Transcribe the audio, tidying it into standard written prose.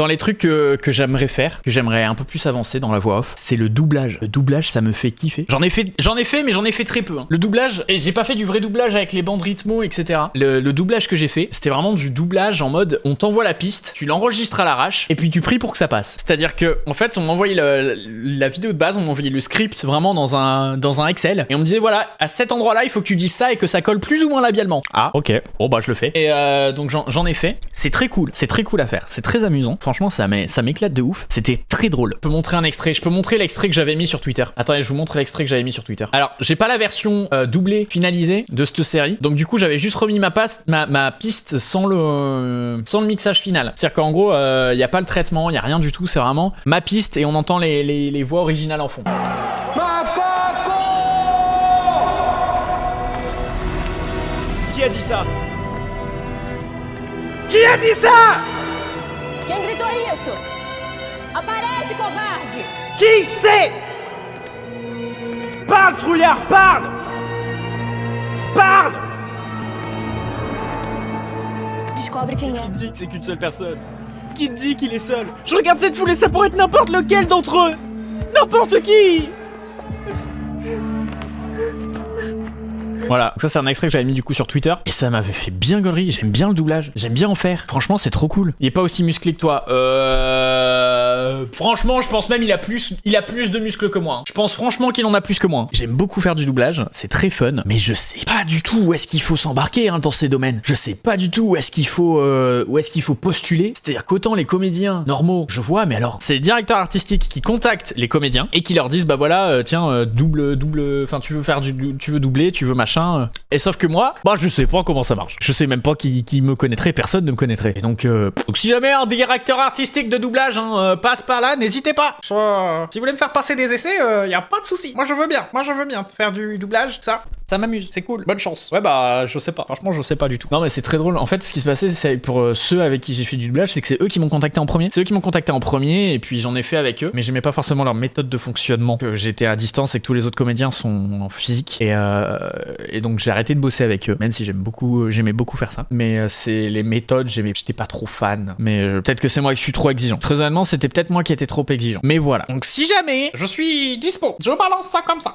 dans les trucs que j'aimerais faire, que j'aimerais un peu plus avancer dans la voix off, c'est le doublage. Le doublage, ça me fait kiffer. J'en ai fait, mais j'en ai fait très peu. Hein. Le doublage, et j'ai pas fait du vrai doublage avec les bandes rythmo, etc. Le doublage que j'ai fait, c'était vraiment du doublage en mode, on t'envoie la piste, tu l'enregistres à l'arrache, et puis tu pries pour que ça passe. C'est-à-dire que, en fait, on m'envoyait la vidéo de base, on m'envoyait le script vraiment dans un Excel, et on me disait, voilà, à cet endroit-là, il faut que tu dises ça et que ça colle plus ou moins labialement. Ah, ok. Bon, bah, je le fais. Et donc, j'en ai fait. C'est très cool à faire. C'est très amusant. Franchement, ça m'éclate de ouf. C'était très drôle. Je peux montrer un extrait. Je peux montrer l'extrait que j'avais mis sur Twitter. Attendez, je vous montre l'extrait que j'avais mis sur Twitter. Alors, j'ai pas la version doublée, finalisée de cette série. Donc, du coup, j'avais juste remis ma piste sans le mixage final. C'est-à-dire qu'en gros, il y a pas le traitement, il y a rien du tout. C'est vraiment ma piste et on entend les voix originales en fond. Qui a dit ça? Qui a dit ça? Quem gritou isso? Aparece, covarde! Qui c'est? Parle, trouillard, parle! Parle! Descobre quem é. Qui dit que c'est qu'une seule personne? Qui dit qu'il est seul? Je regarde cette foule et ça pourrait être n'importe lequel d'entre eux! N'importe qui! Voilà, ça c'est un extrait que j'avais mis du coup sur Twitter et ça m'avait fait bien gaulerie. J'aime bien le doublage, j'aime bien en faire. Franchement, c'est trop cool. Il est pas aussi musclé que toi. Franchement, je pense même il a plus de muscles que moi. Hein. Je pense franchement qu'il en a plus que moi. J'aime beaucoup faire du doublage, c'est très fun, mais je sais pas du tout où est-ce qu'il faut s'embarquer hein, dans ces domaines. Je sais pas du tout où est-ce qu'il faut postuler. C'est-à-dire qu'autant les comédiens normaux, je vois, mais alors c'est les directeurs artistiques qui contactent les comédiens et qui leur disent bah voilà, tiens, double, enfin tu veux doubler, tu veux machin. Et sauf que moi, bah je sais pas comment ça marche. Je sais même pas qui me connaîtrait, personne ne me connaîtrait. Et donc si jamais un directeur artistique de doublage passe par là, n'hésitez pas. Si vous voulez me faire passer des essais, y a pas de souci. Moi je veux bien faire du doublage, ça m'amuse, c'est cool. Bonne chance. Ouais bah je sais pas, franchement je sais pas du tout. Non mais c'est très drôle. En fait ce qui se passait c'est pour ceux avec qui j'ai fait du doublage, c'est que c'est eux qui m'ont contacté en premier. C'est eux qui m'ont contacté en premier et puis j'en ai fait avec eux. Mais j'aimais pas forcément leur méthode de fonctionnement. Que j'étais à distance et que tous les autres comédiens sont en physique. Et donc j'ai arrêté de bosser avec eux, même si j'aimais beaucoup faire ça. Mais c'est les méthodes, j'étais pas trop fan. Mais peut-être que c'est moi qui suis trop exigeant. Très honnêtement, c'était peut-être moi qui étais trop exigeant. Mais voilà. Donc si jamais je suis dispo, je balance ça comme ça.